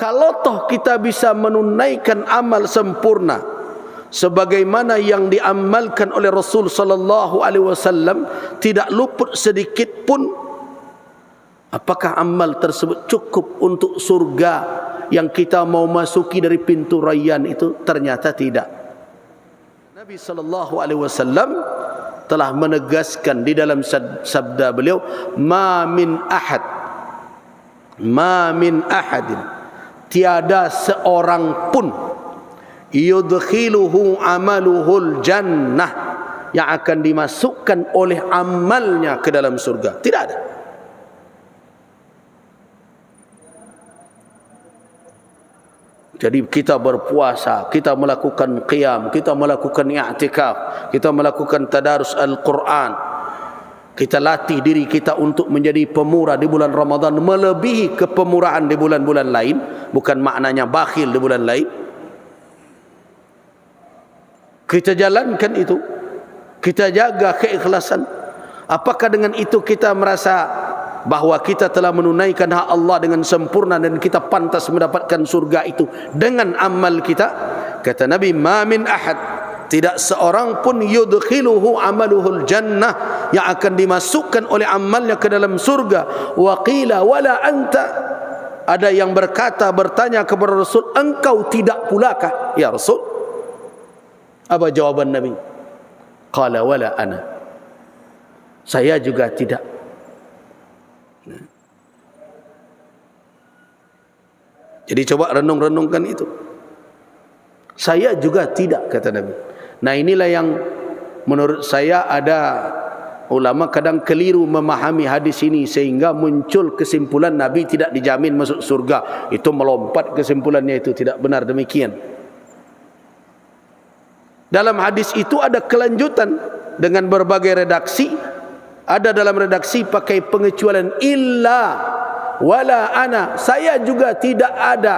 Kalau toh kita bisa menunaikan amal sempurna sebagaimana yang diamalkan oleh Rasul sallallahu alaihi wasallam, tidak luput sedikit pun, apakah amal tersebut cukup untuk surga yang kita mau masuki dari pintu rayyan itu? Ternyata tidak. Nabi sallallahu alaihi wasallam telah menegaskan di dalam sabda beliau, ma min ahadin, tiada seorang pun yudkhiluhu amaluhul jannah, yang akan dimasukkan oleh amalnya ke dalam surga. Tidak ada. Jadi kita berpuasa, kita melakukan qiyam, kita melakukan i'tikaf, kita melakukan tadarus Al-Quran, kita latih diri kita untuk menjadi pemurah di bulan Ramadan melebihi kepemurahan di bulan-bulan lain. Bukan maknanya bakhil di bulan lain. Kita jalankan itu, kita jaga keikhlasan. Apakah dengan itu kita merasa bahwa kita telah menunaikan hak Allah dengan sempurna dan kita pantas mendapatkan surga itu dengan amal kita? Kata Nabi, ma min ahad, tidak seorang pun yudkhiluhu amaluhul jannah, yang akan dimasukkan oleh amalnya ke dalam surga. Wa qila wala anta, ada yang bertanya kepada Rasul, engkau tidak pulakah ya Rasul? Apa jawaban Nabi? Qala wala ana, saya juga tidak. Jadi coba renung-renungkan itu. Saya juga tidak, kata Nabi. Nah, inilah yang menurut saya ada ulama kadang keliru memahami hadis ini sehingga muncul kesimpulan Nabi tidak dijamin masuk surga. Itu melompat kesimpulannya, itu tidak benar demikian. Dalam hadis itu ada kelanjutan dengan berbagai redaksi. Ada dalam redaksi pakai pengecualian illa wala ana, saya juga tidak ada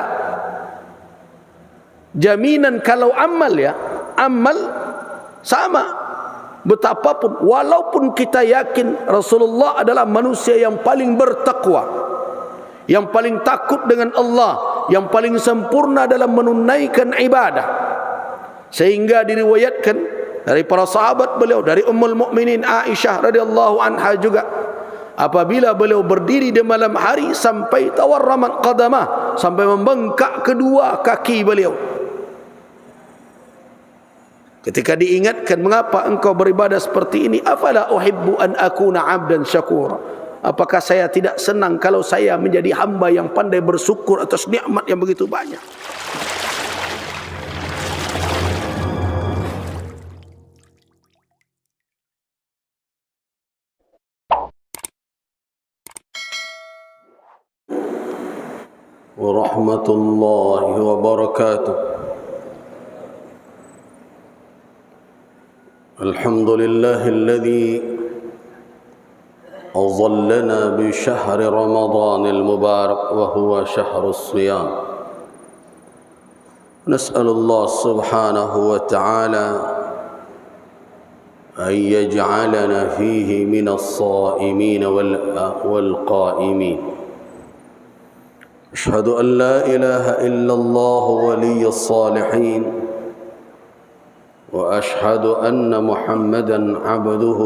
jaminan kalau amal, ya amal sama betapapun, walaupun kita yakin Rasulullah adalah manusia yang paling bertakwa, yang paling takut dengan Allah, yang paling sempurna dalam menunaikan ibadah, sehingga diriwayatkan dari para sahabat beliau, dari Ummul Mukminin Aisyah radhiyallahu anha juga, apabila beliau berdiri di malam hari sampai tawarramat qadamah, sampai membengkak kedua kaki beliau. Ketika diingatkan, mengapa engkau beribadah seperti ini? Afala uhibbu an akuna abdan syakura, apakah saya tidak senang kalau saya menjadi hamba yang pandai bersyukur atas nikmat yang begitu banyak? Warahmatullahi wabarakatuh. Alhamdulillahilladzi azallana bi syahri Ramadanil mubarak wa huwa syahrus shiyam. Nas'alullah subhanahu wa ta'ala an yaj'alana fihi minas sha'imin wal qa'imin. أشهد أن لا إله إلا الله ولي الصالحين وأشهد أن محمدا عبده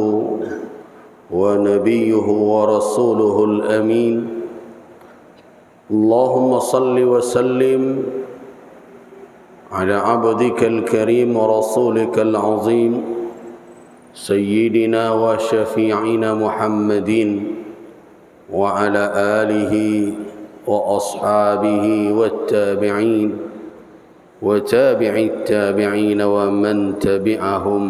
ونبيه ورسوله الأمين. اللهم صل وسلم على عبدك الكريم ورسولك العظيم سيدنا وشفيعنا محمد وعلى آله وأصحابه والتابعين وتابع التابعين ومن تبعهم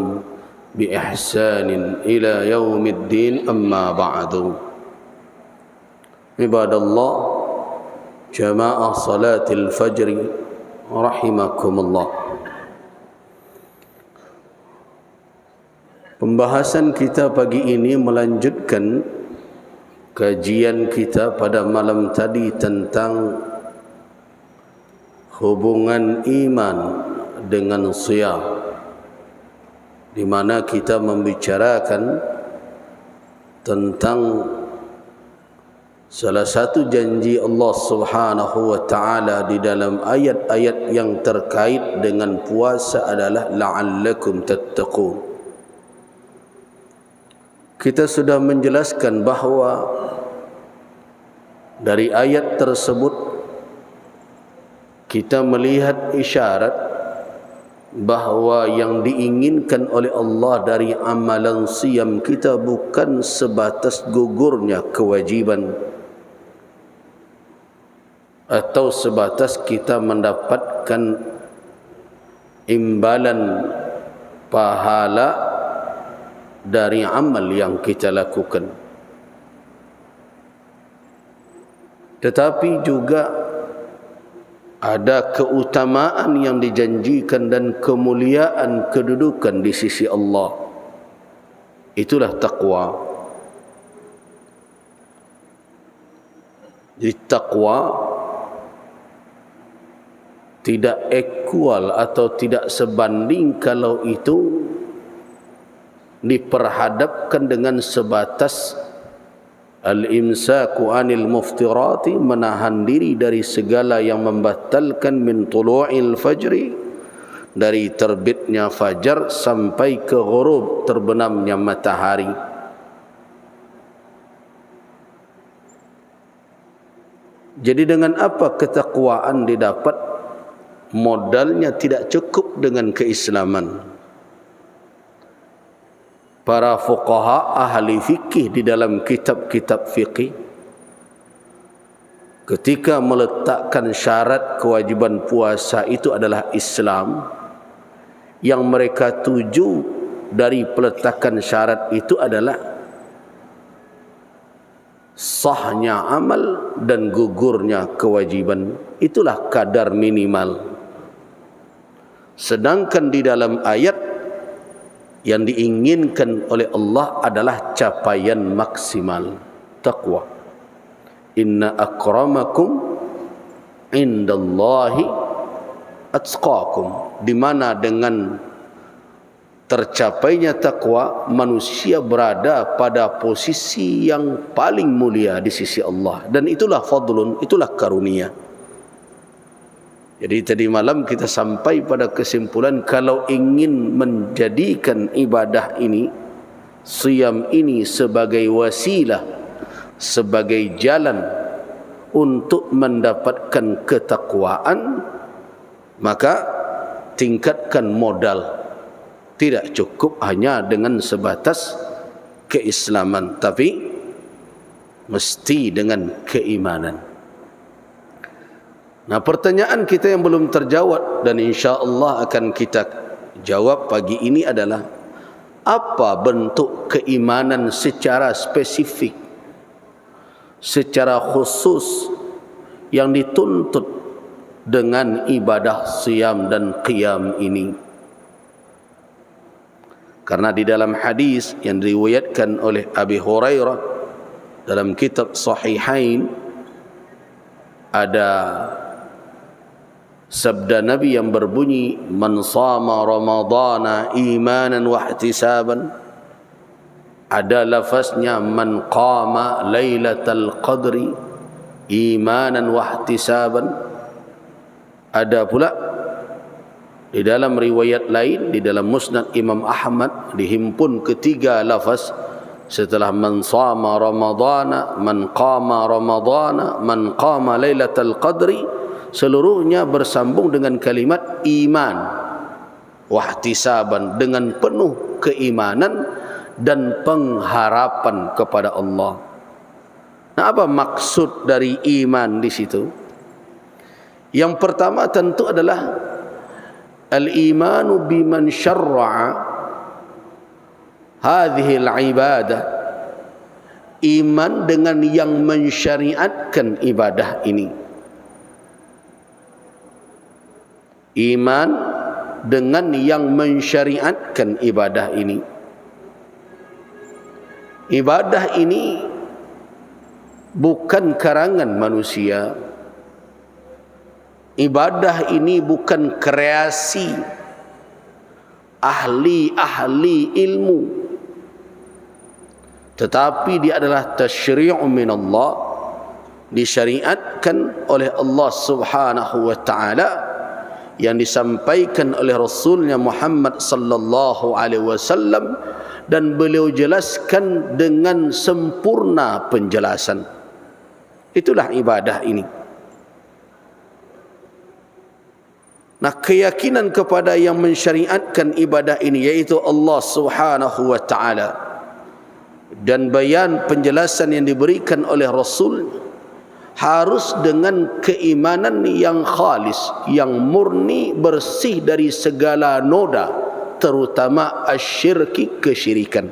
بإحسان إلى يوم الدين. أما بعد، عباد الله، جماعة صلاة الفجر رحمكم الله. Pembahasan kita pagi ini melanjutkan kajian kita pada malam tadi tentang hubungan iman dengan siyam, di mana kita membicarakan tentang Salah satu janji Allah Subhanahu wa taala di dalam ayat-ayat yang terkait dengan puasa adalah la'allakum tattaqun. Kita sudah menjelaskan bahawa dari ayat tersebut kita melihat isyarat bahawa yang diinginkan oleh Allah dari amalan siyam kita bukan sebatas gugurnya kewajiban atau sebatas kita mendapatkan imbalan pahala dari amal yang kita lakukan, tetapi juga ada keutamaan yang dijanjikan dan kemuliaan kedudukan di sisi Allah. Itulah taqwa. Jadi taqwa tidak equal atau tidak sebanding kalau itu diperhadapkan dengan sebatas al-imsaku anil muftirati, menahan diri dari segala yang membatalkan min tulu'il fajri, dari terbitnya fajar sampai ke ghurub, terbenamnya matahari. Jadi dengan apa ketakwaan didapat? Modalnya tidak cukup dengan keislaman. Para fuqaha ahli fikih di dalam kitab-kitab fikih ketika meletakkan syarat kewajiban puasa itu adalah Islam, yang mereka tuju dari peletakan syarat itu adalah sahnya amal dan gugurnya kewajiban. Itulah kadar minimal. Sedangkan di dalam ayat yang diinginkan oleh Allah adalah capaian maksimal taqwa. Inna akramakum indallahi atqakum, di mana dengan tercapainya takwa manusia berada pada posisi yang paling mulia di sisi Allah, dan itulah fadlun, itulah karunia. Jadi tadi malam kita sampai pada kesimpulan, kalau ingin menjadikan ibadah ini, siyam ini sebagai wasilah, sebagai jalan untuk mendapatkan ketakwaan, maka tingkatkan modal. Tidak cukup hanya dengan sebatas keislaman, tapi mesti dengan keimanan. Nah, pertanyaan kita yang belum terjawab dan insya-Allah akan kita jawab pagi ini adalah, apa bentuk keimanan secara spesifik, secara khusus yang dituntut dengan ibadah siyam dan qiyam ini? Karena di dalam hadis yang diriwayatkan oleh Abi Hurairah dalam kitab Sahihain ada sabda Nabi yang berbunyi, man sama ramadana imanan wa ihtisaban. Ada lafaznya man qama lailatal qadri imanan wa ihtisaban. Ada pula di dalam riwayat lain, di dalam Musnad Imam Ahmad, dihimpun ketiga lafaz setelah man sama ramadana, man qama ramadana, man qama lailatal qadri, seluruhnya bersambung dengan kalimat iman wahtisaban, dengan penuh keimanan dan pengharapan kepada Allah. Nah, apa maksud dari iman di situ? Yang pertama tentu adalah al-imanu biman syarra'a hadhihi al-ibadah, iman dengan yang mensyariatkan ibadah ini. Iman dengan yang mensyariatkan ibadah ini. Ibadah ini bukan karangan manusia. Ibadah ini bukan kreasi ahli-ahli ilmu, tetapi dia adalah tasyri'u min Allah, disyariatkan oleh Allah Subhanahu wa taala, yang disampaikan oleh Rasulnya Muhammad sallallahu alaihi wasallam, dan beliau jelaskan dengan sempurna penjelasan. Itulah ibadah ini. Nah, keyakinan kepada yang mensyariatkan ibadah ini, yaitu Allah Subhanahu wa taala, dan bayan penjelasan yang diberikan oleh Rasul, harus dengan keimanan yang khalis, yang murni, bersih dari segala noda, terutama asyirki, kesyirikan.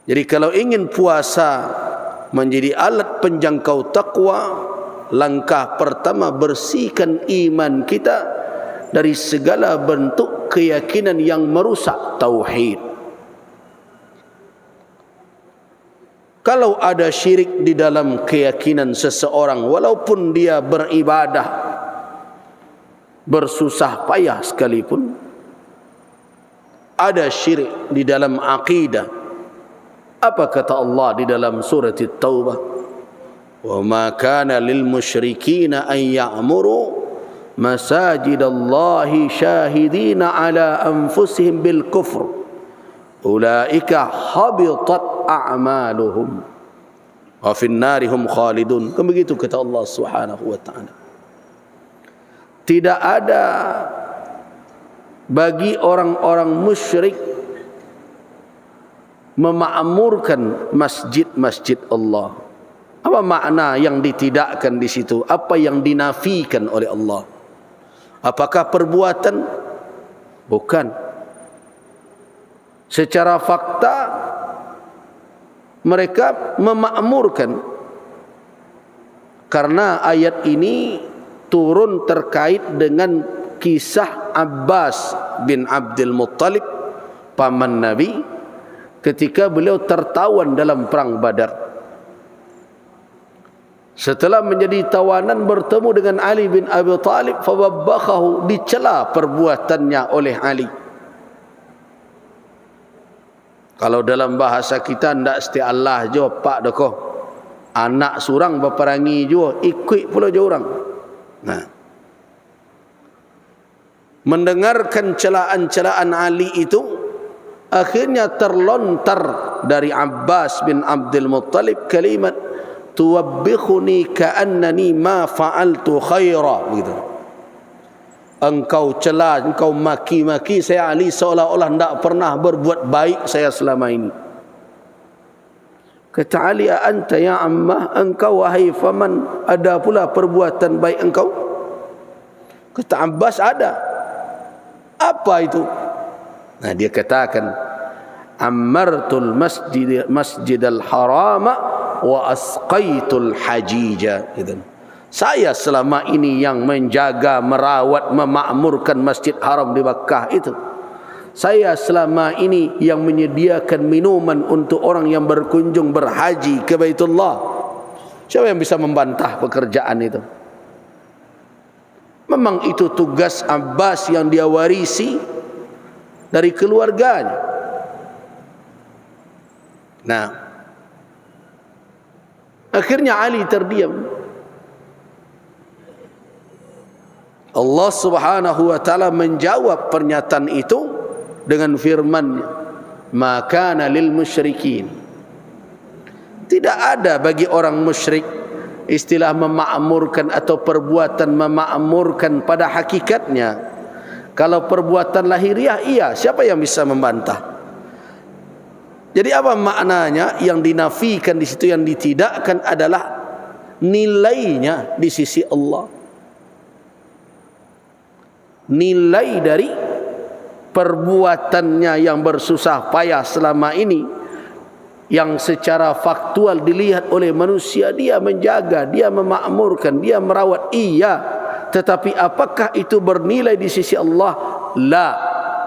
Jadi kalau ingin puasa menjadi alat penjangkau takwa, langkah pertama, bersihkan iman kita dari segala bentuk keyakinan yang merusak tauhid. Kalau ada syirik di dalam keyakinan seseorang, walaupun dia beribadah bersusah payah sekalipun, ada syirik di dalam akidah. Apa kata Allah di dalam surah At-Taubah? Wa ma kana lil musyrikina an ya'muru masajidallahi syahidina ala anfusihim bil kufr ulaika habitat a'maluhum wa fin narihum khalidun. Kan begitu kata Allah Subhanahu wa taala. Tidak ada bagi orang-orang musyrik memakmurkan masjid-masjid Allah. Apa makna yang ditidakkan di situ? Apa yang dinafikan oleh Allah? Apakah perbuatan? Bukan. Secara fakta mereka memakmurkan, karena ayat ini turun terkait dengan kisah Abbas bin Abdul Muttalib, paman Nabi, ketika beliau tertawan dalam perang Badar. Setelah menjadi tawanan, bertemu dengan Ali bin Abi Thalib, fawabbakhahu, dicela perbuatannya oleh Ali. Kalau dalam bahasa kita, ndak mesti Allah je pak dokoh, anak surang berperangi juga ikut pula je orang. Nah, mendengarkan celaan-celaan Ali itu, akhirnya terlontar dari Abbas bin Abdul Muttalib kalimat, tuwabbikhuni ka'annani ma fa'altu khaira, begitu. Engkau cela, engkau maki-maki saya Ali seolah-olah tidak pernah berbuat baik saya selama ini. Kata Ali, anta ya ammah, engkau wahai faman, ada pula perbuatan baik engkau? Kata Abbas, ada. Apa itu? Nah, dia katakan, ammartul masjidal harama wa asqaitul hajija, gitu. Saya selama ini yang menjaga, merawat, memakmurkan Masjid Haram di Makkah itu. Saya selama ini yang menyediakan minuman untuk orang yang berkunjung berhaji ke Baitullah. Siapa yang bisa membantah pekerjaan itu? Memang itu tugas Abbas yang dia warisi dari keluarganya. Nah, akhirnya Ali terdiam. Allah Subhanahu wa taala menjawab pernyataan itu dengan firman-Nya, "Ma kana lil musyrikin." Tidak ada bagi orang musyrik istilah memakmurkan atau perbuatan memakmurkan pada hakikatnya. Kalau perbuatan lahiriah, iya, siapa yang bisa membantah? Jadi apa maknanya? Yang dinafikan di situ, yang ditidakkan adalah nilainya di sisi Allah. Nilai dari perbuatannya yang bersusah payah selama ini, yang secara faktual dilihat oleh manusia, dia menjaga, dia memakmurkan, dia merawat, iya, tetapi apakah itu bernilai di sisi Allah? La,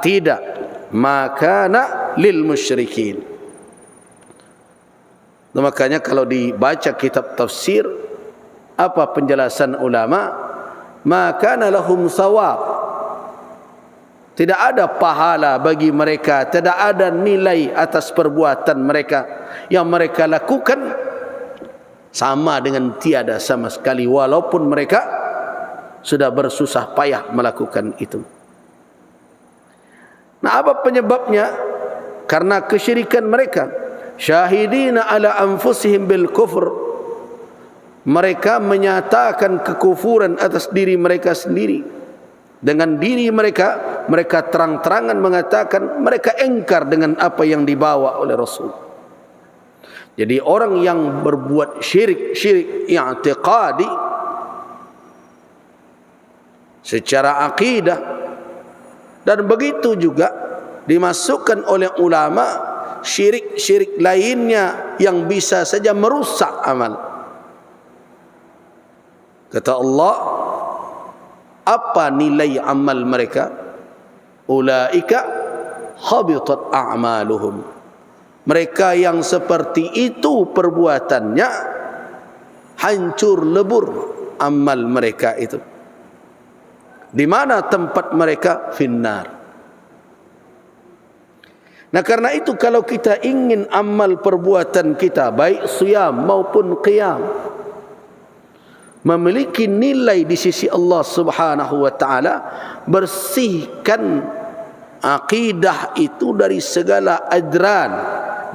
tidak. Makana lil musyrikin. Makanya kalau dibaca kitab tafsir, apa penjelasan ulama? Makana lahum sawab, Tidak ada pahala bagi mereka, tidak ada nilai atas perbuatan mereka. Yang mereka lakukan sama dengan tiada sama sekali, walaupun mereka sudah bersusah payah melakukan itu. Nah, apa penyebabnya? Karena kesyirikan mereka. Syahidina ala anfusihim bil kufr. Mereka menyatakan kekufuran atas diri mereka sendiri. Dengan diri mereka, mereka terang-terangan mengatakan mereka engkar dengan apa yang dibawa oleh Rasul. Jadi orang yang berbuat syirik i'tiqadi secara akidah, dan begitu juga dimasukkan oleh ulama syirik-syirik lainnya yang bisa saja merusak amal. Kata Allah, apa nilai amal mereka? Ulaika habitat a'maluhum. Mereka yang seperti itu perbuatannya, hancur lebur amal mereka itu. Di mana tempat mereka? Finnar. Nah, karena itu kalau kita ingin amal perbuatan kita, baik siyam maupun qiyam, memiliki nilai di sisi Allah Subhanahu wa taala, bersihkan akidah itu dari segala adran,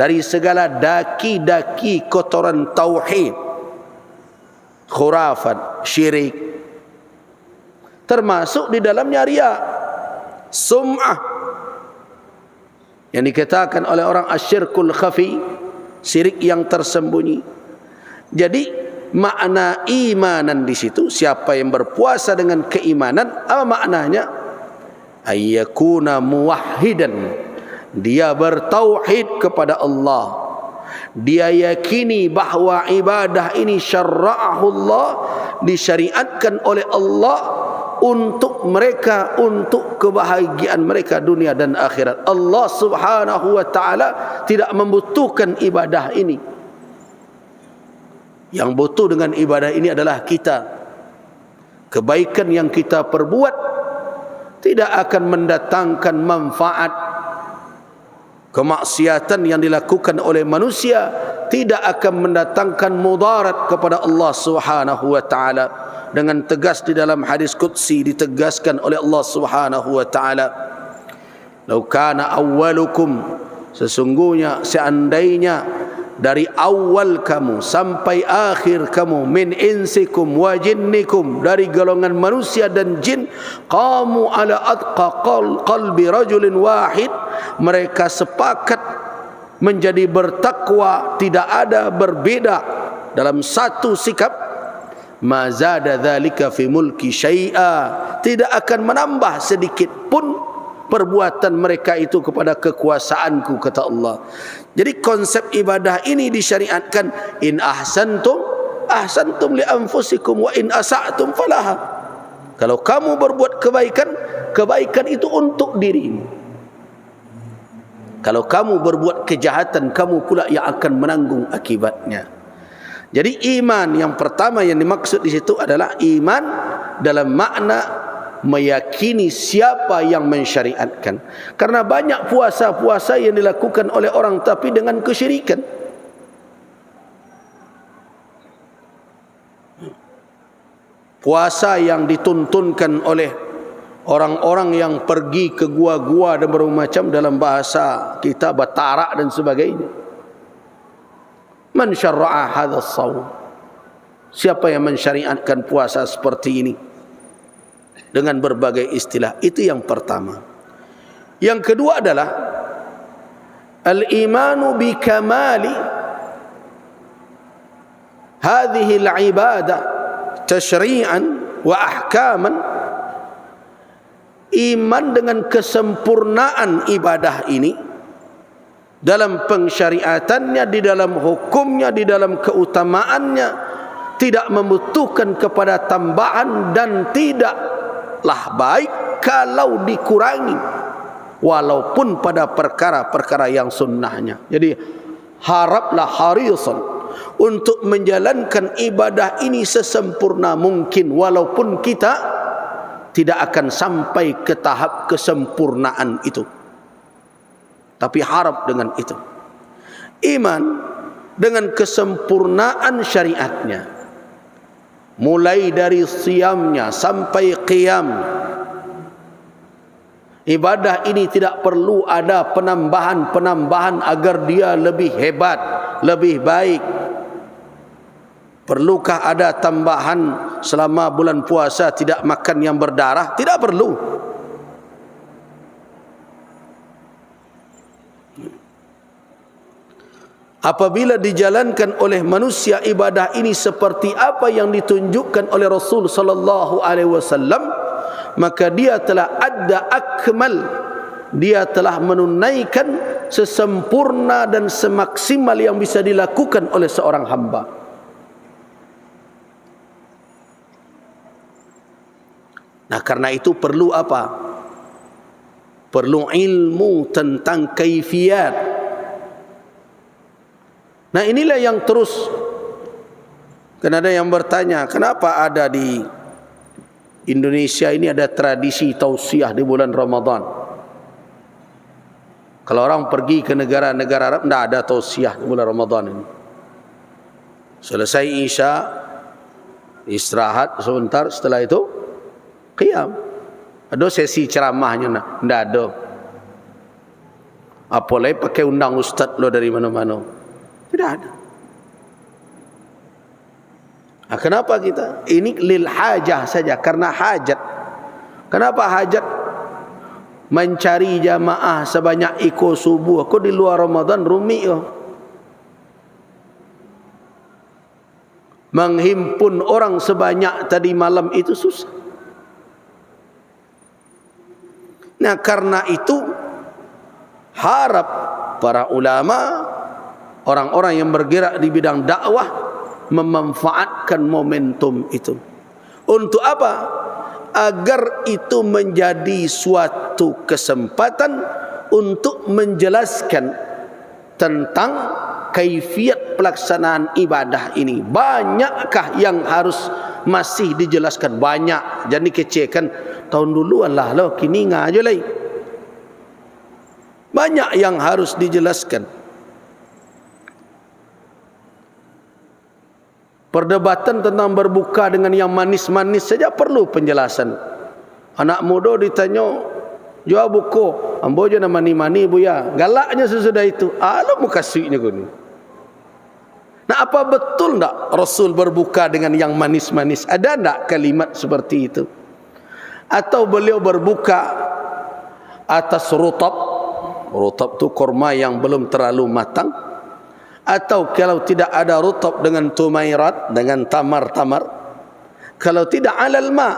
dari segala daki-daki kotoran tauhid, khurafat, syirik, termasuk di dalamnya riya, sum'ah, yang dikatakan oleh orang asyirkul khafi, syirik yang tersembunyi. Jadi makna imanan di situ, siapa yang berpuasa dengan keimanan, apa maknanya? Ayyakuna muwahhidan, dia bertauhid kepada Allah. Dia yakini bahawa ibadah ini syara'ahu Allah, disyariatkan oleh Allah untuk mereka, untuk kebahagiaan mereka dunia dan akhirat. Allah Subhanahu wa taala tidak membutuhkan ibadah ini. Yang butuh dengan ibadah ini adalah kita. Kebaikan yang kita perbuat tidak akan mendatangkan manfaat. Kemaksiatan yang dilakukan oleh manusia tidak akan mendatangkan mudarat kepada Allah Subhanahu wa taala. Dengan tegas di dalam hadis qudsi ditegaskan oleh Allah Subhanahu wa taala, "Lau kana awwalukum", sesungguhnya seandainya dari awal kamu sampai akhir kamu, min insikum wa jinnikum, dari golongan manusia dan jin, qamu ala atqa qalbi rajulin wahid, mereka sepakat menjadi bertakwa, tidak ada berbeda dalam satu sikap, ma zada dzalika fi mulki syai'a, tidak akan menambah sedikit pun perbuatan mereka itu kepada kekuasaanku, kata Allah. Jadi konsep ibadah ini disyariatkan, in ahsantum ahsantum li anfusikum wa in asa'tum falaha. Kalau kamu berbuat kebaikan, kebaikan itu untuk dirimu. Kalau kamu berbuat kejahatan, kamu pula yang akan menanggung akibatnya. Jadi iman yang pertama yang dimaksud di situ adalah iman dalam makna meyakini siapa yang mensyariatkan. Karena banyak puasa-puasa yang dilakukan oleh orang tapi dengan kesyirikan. Puasa yang dituntunkan oleh orang-orang yang pergi ke gua-gua dan bermacam, dalam bahasa kita batarak dan sebagainya. Man syarra'a hadha as-shaum, siapa yang mensyariatkan puasa seperti ini dengan berbagai istilah. Itu yang pertama. Yang kedua adalah al-imanu bi kamali hadhihi al-ibadah tashri'an wa ahkaman, iman dengan kesempurnaan ibadah ini dalam pensyariatannya, di dalam hukumnya, di dalam keutamaannya, tidak membutuhkan kepada tambahan, dan tidaklah baik kalau dikurangi walaupun pada perkara-perkara yang sunnahnya. Jadi haraplah harisan untuk menjalankan ibadah ini sesempurna mungkin, walaupun kita tidak akan sampai ke tahap kesempurnaan itu. Tapi harap dengan itu. Iman dengan kesempurnaan syariatnya, mulai dari siyamnya sampai qiyam. Ibadah ini tidak perlu ada penambahan-penambahan agar dia lebih hebat, lebih baik. Perlukah ada tambahan selama bulan puasa tidak makan yang berdarah? Tidak perlu. Apabila dijalankan oleh manusia ibadah ini seperti apa yang ditunjukkan oleh Rasul sallallahu alaihi wasallam, maka dia telah adda akmal, dia telah menunaikan sesempurna dan semaksimal yang bisa dilakukan oleh seorang hamba. Nah, karena itu perlu apa? Perlu ilmu tentang kaifiyat. Nah, inilah yang terus, kan ada yang bertanya, kenapa ada di Indonesia ini ada tradisi tausiah di bulan Ramadan? Kalau orang pergi ke negara-negara Arab, tidak ada tausiah di bulan Ramadan ini. Selesai Isya, istirahat sebentar, setelah itu qiyam. Ada sesi ceramahnya, tidak ada. Apalagi pakai undang ustaz lo dari mana-mana. Tidak ada. Nah, kenapa kita? Ini lil hajah saja, karena hajat. Kenapa hajat? Mencari jamaah sebanyak iko subuh. Kau di luar Ramadan rumit oh. Menghimpun orang sebanyak tadi malam itu susah. Nah, karena itu harap para ulama, orang-orang yang bergerak di bidang dakwah memanfaatkan momentum itu. Untuk apa? Agar itu menjadi suatu kesempatan untuk menjelaskan tentang kaifiat pelaksanaan ibadah ini. Banyakkah yang harus masih dijelaskan? Banyak. Jadi kecilkan tahun duluan lah lo, kini ngajo lagi. Banyak yang harus dijelaskan. Perdebatan tentang berbuka dengan yang manis-manis saja perlu penjelasan. Anak muda ditanya, jawab buku, ambo je nama mani-mani buya. Galaknya sesudah itu, lo mau kasihnya gini. Nah, apa betul tak Rasul berbuka dengan yang manis-manis? Ada tak kalimat seperti itu? Atau beliau berbuka atas rutab? Rutab tu kurma yang belum terlalu matang. Atau kalau tidak ada rutab dengan tumairat, dengan tamar-tamar. Kalau tidak alal ma.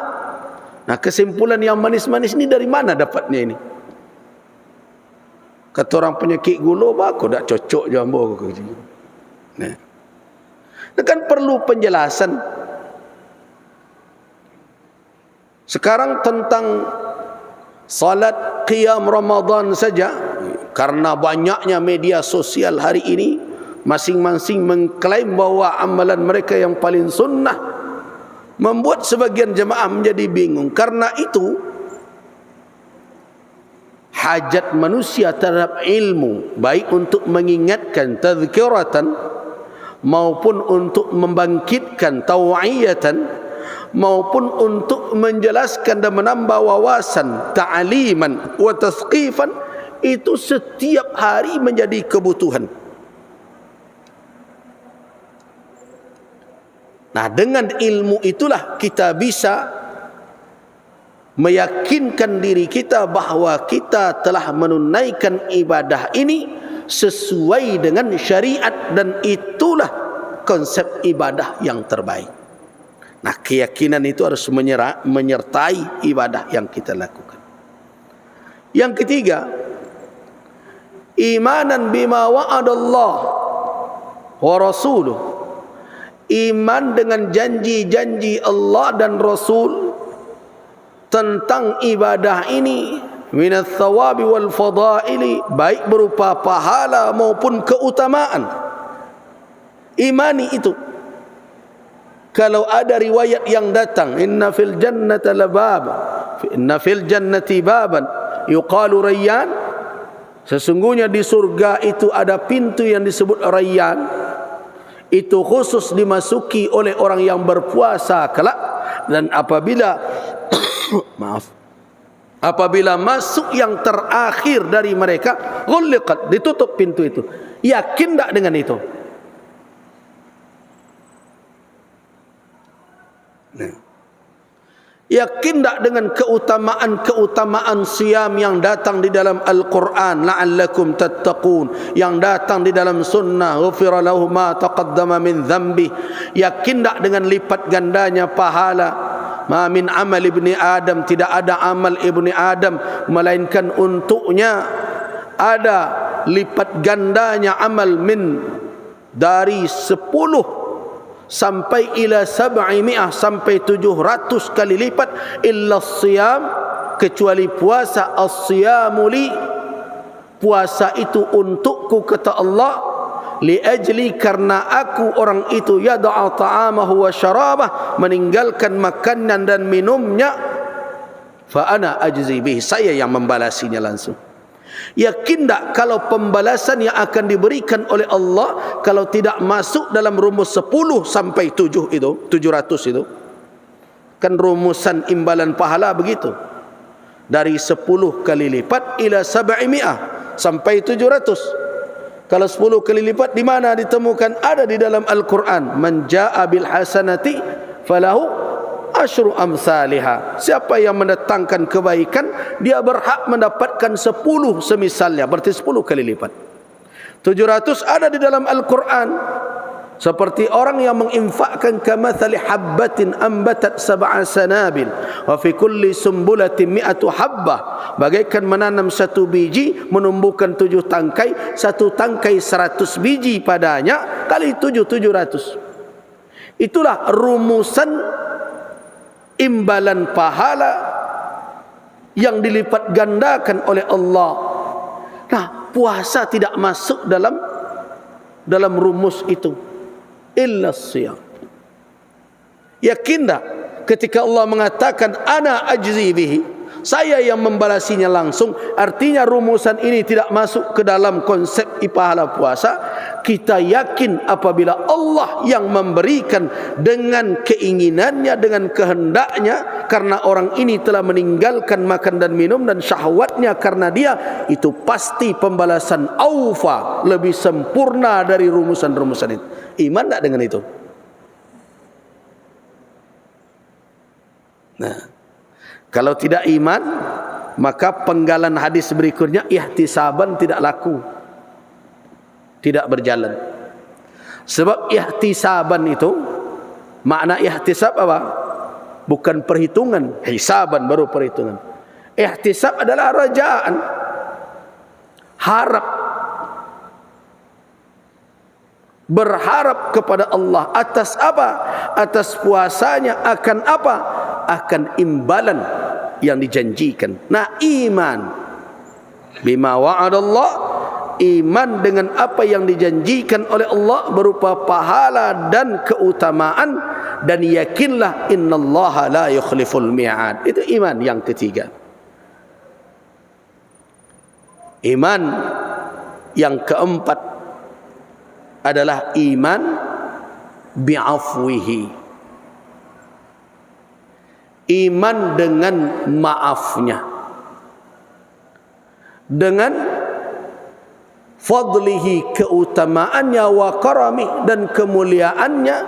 Nah, kesimpulan yang manis-manis ini dari mana dapatnya ini? Kata orang penyakit gula, aku tak cocok jambu. Nah, itu kan perlu penjelasan. Sekarang tentang salat qiyam Ramadan saja, karena banyaknya media sosial hari ini, masing-masing mengklaim bahwa amalan mereka yang paling sunnah, membuat sebagian jemaah menjadi bingung. Karena itu hajat manusia terhadap ilmu, baik untuk mengingatkan tazkiratan maupun untuk membangkitkan taw'iyatan, maupun untuk menjelaskan dan menambah wawasan ta'aliman wa tasqifan, itu setiap hari menjadi kebutuhan. Nah, dengan ilmu itulah kita bisa meyakinkan diri kita bahawa kita telah menunaikan ibadah ini sesuai dengan syariat, dan itulah konsep ibadah yang terbaik. Nah, keyakinan itu harus menyertai ibadah yang kita lakukan. Yang ketiga, imanan bima wa'adallah wa rasuluh. Iman dengan janji-janji Allah dan Rasul tentang ibadah ini, minat thawabi wal fadaili, baik berupa pahala maupun keutamaan. Imani itu. Kalau ada riwayat yang datang, inna fil jannati lababa, inna fil jannati baban yuqalu Rayyan, sesungguhnya di surga itu ada pintu yang disebut Rayyan, itu khusus dimasuki oleh orang yang berpuasa kelak. Dan apabila apabila masuk yang terakhir dari mereka, ghulliqat, ditutup pintu itu. Yakin tak dengan itu? Yakin tak dengan keutamaan siam yang datang di dalam Al-Quran, la'allakum tattaqun, yang datang di dalam sunnah, ghufira lahu ma taqaddama min dhanbi. Yakin tak dengan lipat gandanya pahala? Ma min amal ibni Adam, tidak ada amal ibni Adam melainkan untuknya ada lipat gandanya amal min, dari 10 sampai ila 700, sampai 700 kali lipat, illa siyam, kecuali puasa. As-siyamu li, puasa itu untukku, kata Allah, li ajli, karena aku orang itu, yada'a ta'amahu wa syarabah, meninggalkan makanan dan minumnya, fa ana ajzi bihi, saya yang membalasinya langsung. Yakin tak kalau pembalasan yang akan diberikan oleh Allah kalau tidak masuk dalam rumus 10 sampai 7 itu, 700 itu? Kan rumusan imbalan pahala begitu. Dari 10 kali lipat ila 700 sampai 700. Kalau 10 kali lipat di mana ditemukan? Ada di dalam Al-Quran. Man jaa bil hasanati falahu asyru amsalihha. Siapa yang mendatangkan kebaikan, dia berhak mendapatkan 10 semisalnya, berarti 10 kali lipat. 700 ada di dalam Al-Quran. Seperti orang yang menginfakkan kamathali habbatin ambatat sab'a sanabil wa fi kulli sumbulatin mi'atu habbah, bagaikan menanam 1 biji menumbuhkan 7 tangkai, 1 tangkai 100 biji padanya, kali 7 700. Itulah rumusan imbalan pahala yang dilipat gandakan oleh Allah. Nah, puasa tidak masuk dalam rumus itu. Illa siyam. Yakin tak ketika Allah mengatakan ana ajzi bihi, saya yang membalasinya langsung, artinya rumusan ini tidak masuk ke dalam konsep pahala puasa. Kita yakin apabila Allah yang memberikan dengan keinginannya, dengan kehendaknya, karena orang ini telah meninggalkan makan dan minum dan syahwatnya karena dia, itu pasti pembalasan aufa, lebih sempurna dari rumusan-rumusan itu. Iman tak dengan itu? Nah, kalau tidak iman, maka penggalan hadis berikutnya, ihtisaban, tidak laku, tidak berjalan. Sebab ihtisaban itu, makna ihtisab apa? Bukan perhitungan. Hisaban baru perhitungan. Ihtisab adalah rajaan, harap, berharap kepada Allah. Atas apa? Atas puasanya. Akan apa? Akan imbalan yang dijanjikan. Nah, iman bima wa'adallah, iman dengan apa yang dijanjikan oleh Allah berupa pahala dan keutamaan, dan yakinlah innallaha la yukhliful mi'ad. Itu iman yang ketiga. Iman yang keempat adalah iman bi'afwihi, iman dengan maafnya, dengan fadlihi, keutamaannya, wa karami, dan kemuliaannya,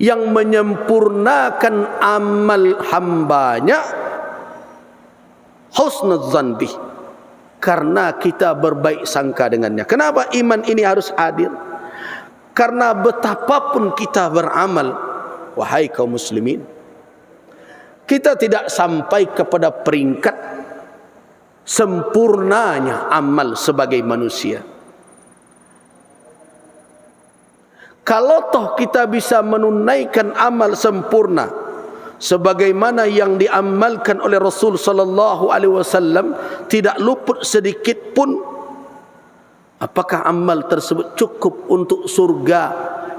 yang menyempurnakan amal hambanya, husnul zanbih, karena kita berbaik sangka dengannya. Kenapa iman ini harus hadir? Karena betapapun kita beramal, wahai kaum muslimin, kita tidak sampai kepada peringkat sempurnanya amal sebagai manusia. Kalau toh kita bisa menunaikan amal sempurna sebagaimana yang diamalkan oleh Rasul sallallahu alaihi wasallam, tidak luput sedikit pun, apakah amal tersebut cukup untuk surga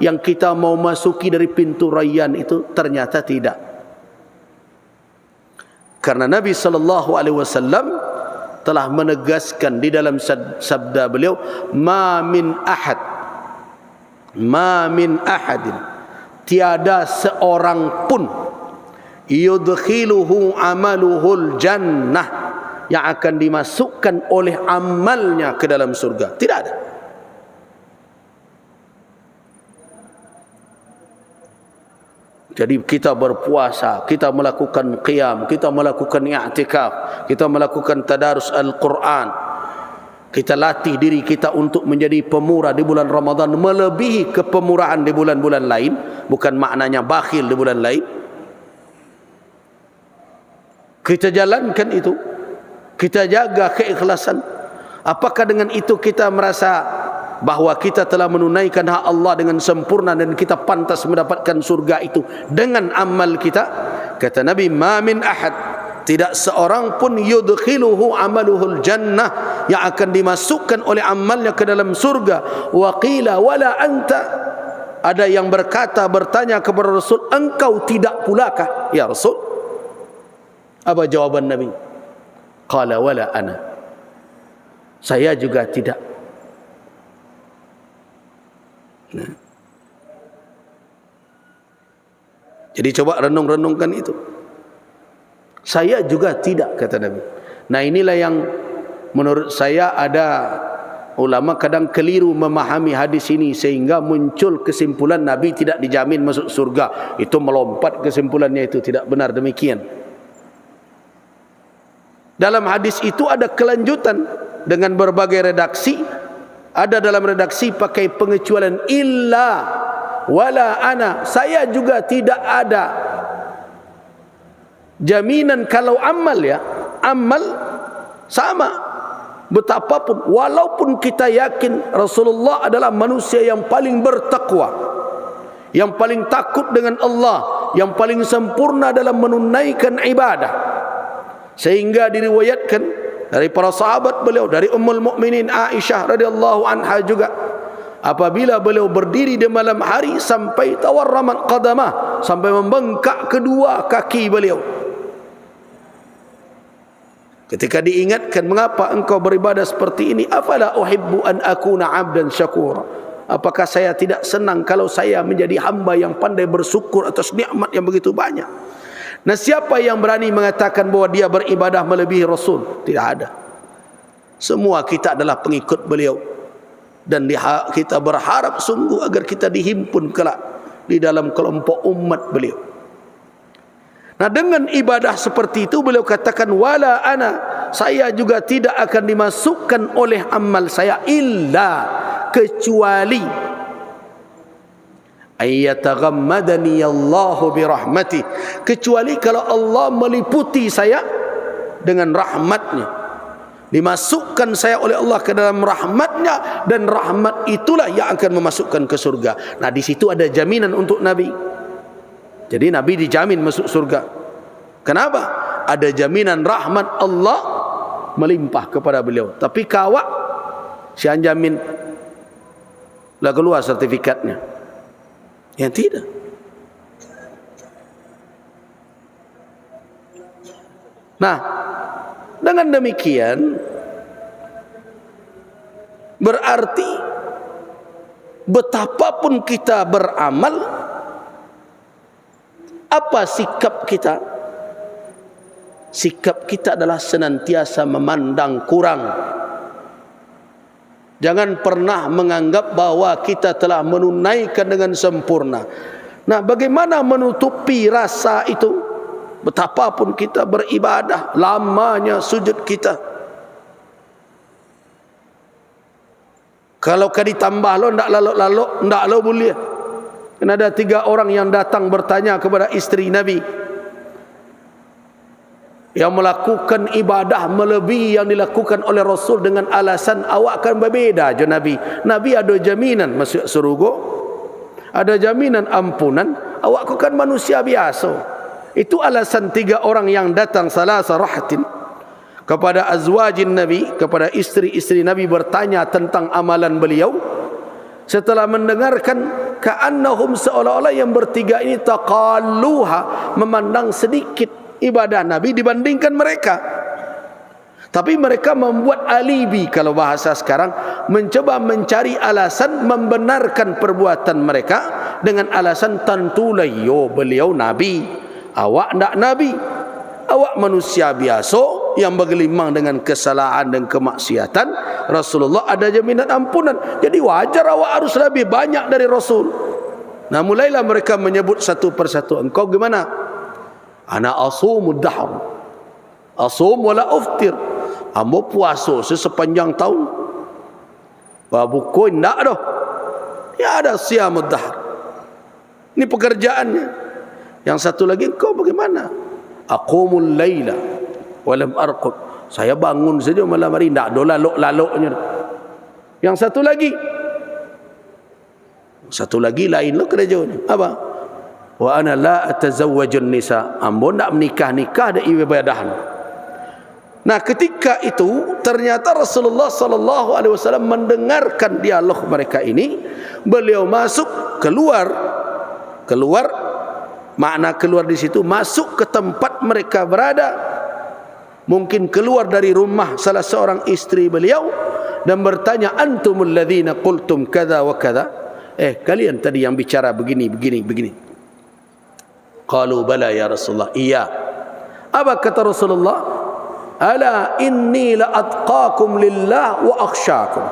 yang kita mau masuki dari pintu Rayyan itu? Ternyata tidak. Karena Nabi SAW telah menegaskan di dalam sabda beliau, ma min ahadin, tiada seorang pun yudkhiluhu amaluhul jannah, yang akan dimasukkan oleh amalnya ke dalam surga. Tidak ada. Jadi kita berpuasa, kita melakukan qiyam, kita melakukan i'tikaf, kita melakukan tadarus Al-Quran, kita latih diri kita untuk menjadi pemurah di bulan Ramadan melebihi kepemurahan di bulan-bulan lain. Bukan maknanya bakhil di bulan lain. Kita jalankan itu, kita jaga keikhlasan. Apakah dengan itu kita merasa bahawa kita telah menunaikan hak Allah dengan sempurna dan kita pantas mendapatkan surga itu dengan amal kita? Kata Nabi, ma min ahad, tidak seorang pun yudkhiluhu amaluhul jannah, yang akan dimasukkan oleh amalnya ke dalam surga. Wa qila wala anta, ada yang bertanya kepada Rasul, engkau tidak pulakah ya Rasul? Apa jawaban Nabi? Qala wala ana, saya juga tidak. Nah. Jadi coba renung-renungkan itu. Saya juga tidak, kata Nabi. Nah, inilah yang menurut saya ada ulama kadang keliru memahami hadis ini sehingga muncul kesimpulan Nabi tidak dijamin masuk surga. Itu melompat kesimpulannya, itu tidak benar demikian. Dalam hadis itu ada kelanjutan dengan berbagai redaksi. Ada dalam redaksi pakai pengecualian illa wala ana, saya juga tidak ada jaminan kalau amal, ya amal sama betapapun, walaupun kita yakin Rasulullah adalah manusia yang paling bertakwa, yang paling takut dengan Allah, yang paling sempurna dalam menunaikan ibadah, sehingga diriwayatkan dari para sahabat beliau, dari Ummul Mukminin Aisyah radhiyallahu anha juga, apabila beliau berdiri di malam hari sampai tawarramat qadamah, sampai membengkak kedua kaki beliau. Ketika diingatkan, mengapa engkau beribadah seperti ini? Afala uhibbu an akuna 'abdan syakura, apakah saya tidak senang kalau saya menjadi hamba yang pandai bersyukur atas nikmat yang begitu banyak? Nah, siapa yang berani mengatakan bahawa dia beribadah melebihi Rasul? Tidak ada. Semua kita adalah pengikut beliau, dan kita berharap sungguh agar kita dihimpun kelak di dalam kelompok umat beliau. Nah, dengan ibadah seperti itu beliau katakan wala ana, saya juga tidak akan dimasukkan oleh amal saya illa, kecuali ayyataghammadani Allahu birahmati, kecuali kalau Allah meliputi saya dengan rahmatnya, dimasukkan saya oleh Allah ke dalam rahmatnya, dan rahmat itulah yang akan memasukkan ke surga. Nah, di situ ada jaminan untuk Nabi. Jadi Nabi dijamin masuk surga. Kenapa? Ada jaminan rahmat Allah melimpah kepada beliau. Tapi kawak sian jamin lah keluar sertifikatnya. Yang tidak. Nah, dengan demikian berarti betapapun kita beramal, apa sikap kita? Sikap kita adalah senantiasa memandang kurang. Jangan pernah menganggap bahwa kita telah menunaikan dengan sempurna. Nah, bagaimana menutupi rasa itu? Betapapun kita beribadah, lamanya sujud kita, kalau kadi tambah lo ndak lalok-lalok, ndak lo boleh. Kan ada 3 orang yang datang bertanya kepada isteri Nabi, yang melakukan ibadah melebihi yang dilakukan oleh Rasul dengan alasan awak akan berbeza je Nabi. Nabi ada jaminan masuk surga, ada jaminan ampunan, awak kan manusia biasa. Itu alasan 3 orang yang datang salasa rahatin kepada azwajin Nabi, kepada istri-istri Nabi, bertanya tentang amalan beliau. Setelah mendengarkan ka'annahum seolah-olah yang bertiga ini taqalluha, memandang sedikit ibadah Nabi dibandingkan mereka. Tapi mereka membuat alibi, kalau bahasa sekarang, mencoba mencari alasan membenarkan perbuatan mereka dengan alasan tentulah yo beliau Nabi, awak ndak Nabi, awak manusia biasa yang bergelimang dengan kesalahan dan kemaksiatan. Rasulullah ada jaminan ampunan, jadi wajar awak harus lebih banyak dari Rasul. Nah, mulailah mereka menyebut satu persatu, engkau gimana? Ana asumud dahr, asum wala uftir, ambo puasa sepanjang tahun. Babu koi ndak dah. Ya ada siyamud dahr. Ini pekerjaannya. Yang satu lagi, engkau bagaimana? Aqumul laila walam arqud, saya bangun saja malam hari, tak ada lalok-laloknya. Yang satu lagi lain lo kerjanya apa? Wa ana la atazawwajun nisa, ambo tak menikah ada ibadahan. Nah, ketika itu ternyata Rasulullah sallallahu alaihi wasallam mendengarkan dialog mereka ini. Beliau masuk, keluar, makna keluar di situ masuk ke tempat mereka berada. Mungkin keluar dari rumah salah seorang istri beliau dan bertanya, antumul ladzina qultum kadza wa kadza, kalian tadi yang bicara begini. Qalu bala ya Rasulullah, iya. Apa kata Rasulullah? Ala inni la atqakum lillah wa akhsyakum,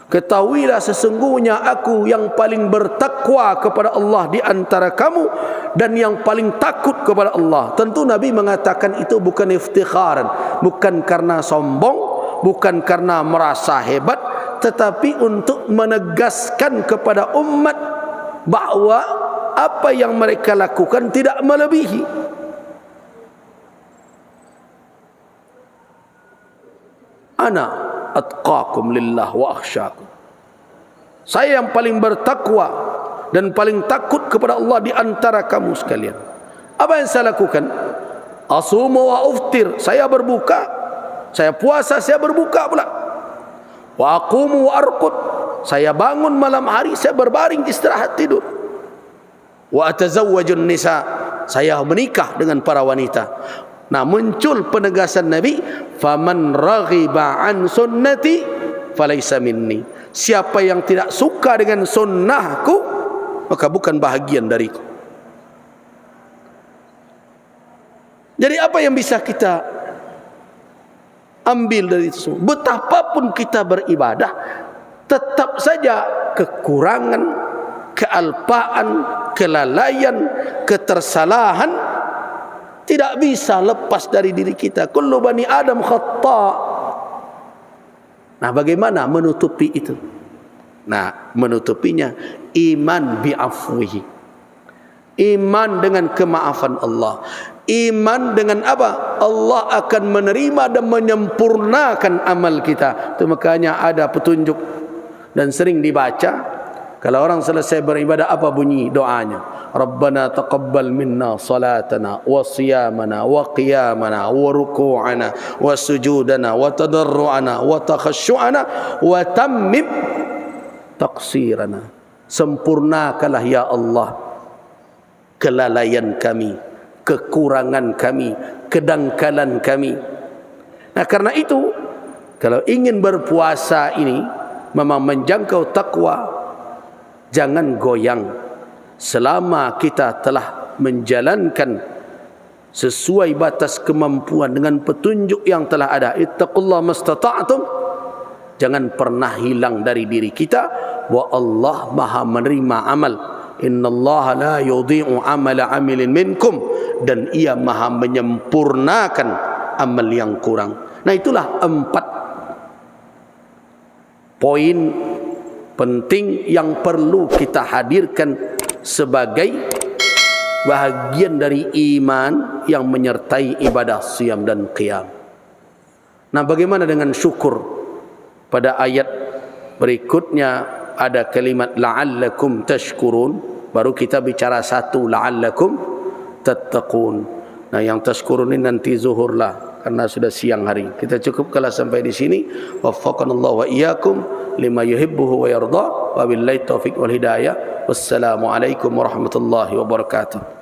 ketahuilah sesungguhnya aku yang paling bertakwa kepada Allah di antara kamu dan yang paling takut kepada Allah. Tentu Nabi mengatakan itu bukan iftikharan, bukan karena sombong, bukan karena merasa hebat, tetapi untuk menegaskan kepada umat bahwa apa yang mereka lakukan tidak melebihi. Ana atqakum lillah wa akhsyakum, saya yang paling bertakwa dan paling takut kepada Allah di antara kamu sekalian. Apa yang saya lakukan? Asumu wa uftir, saya berbuka, saya puasa, saya berbuka pula. Wa aqumu wa arqud, saya bangun malam hari, saya berbaring istirahat tidur. Wa atazawwajun nisa, saya menikah dengan para wanita. Nah, muncul penegasan Nabi, faman raghiba an sunnati falaysa minni, siapa yang tidak suka dengan sunnahku maka bukan bahagian dariku. Jadi apa yang bisa kita ambil dari itu semua? Betapapun kita beribadah, tetap saja kekurangan, kealpaan, kelalaian, ketersalahan tidak bisa lepas dari diri kita. Kullu bani Adam khata'. Nah, bagaimana menutupi itu? Nah, menutupinya iman bi'afwihi, iman dengan kemaafan Allah. Iman dengan apa? Allah akan menerima dan menyempurnakan amal kita. Itu makanya ada petunjuk dan sering dibaca. Kalau orang selesai beribadah, apa bunyi doanya? Rabbana taqabbal minna salatana wa siyamana wa qiyamana wa ruku'ana wa sujudana wa tadarru'ana wa takhashu'ana wa tammim taqsirana. Sempurnakanlah ya Allah kelalaian kami, kekurangan kami, kedangkalan kami. Nah, karena itu kalau ingin berpuasa ini memang menjangkau takwa, jangan goyang selama kita telah menjalankan sesuai batas kemampuan dengan petunjuk yang telah ada. Ittaqullah mastata'tum, jangan pernah hilang dari diri kita bahwa Allah Maha menerima amal. Innallaha la yudhi'u amala 'amilin minkum, dan Ia Maha menyempurnakan amal yang kurang. Nah, itulah 4 poin penting yang perlu kita hadirkan sebagai bahagian dari iman yang menyertai ibadah siyam dan qiyam. Nah, bagaimana dengan syukur? Pada ayat berikutnya ada kalimat la'allakum tashkurun, baru kita bicara satu, la'allakum tattaqun. Nah, yang tashkurun ini nanti zuhur lah, karena sudah siang hari. Kita cukupkanlah sampai di sini. Waffaqanallahu wa iyyakum lima yuhibbuhu wa yarda. Wabillahi taufiq wal hidayah. Wassalamualaikum warahmatullahi wabarakatuh.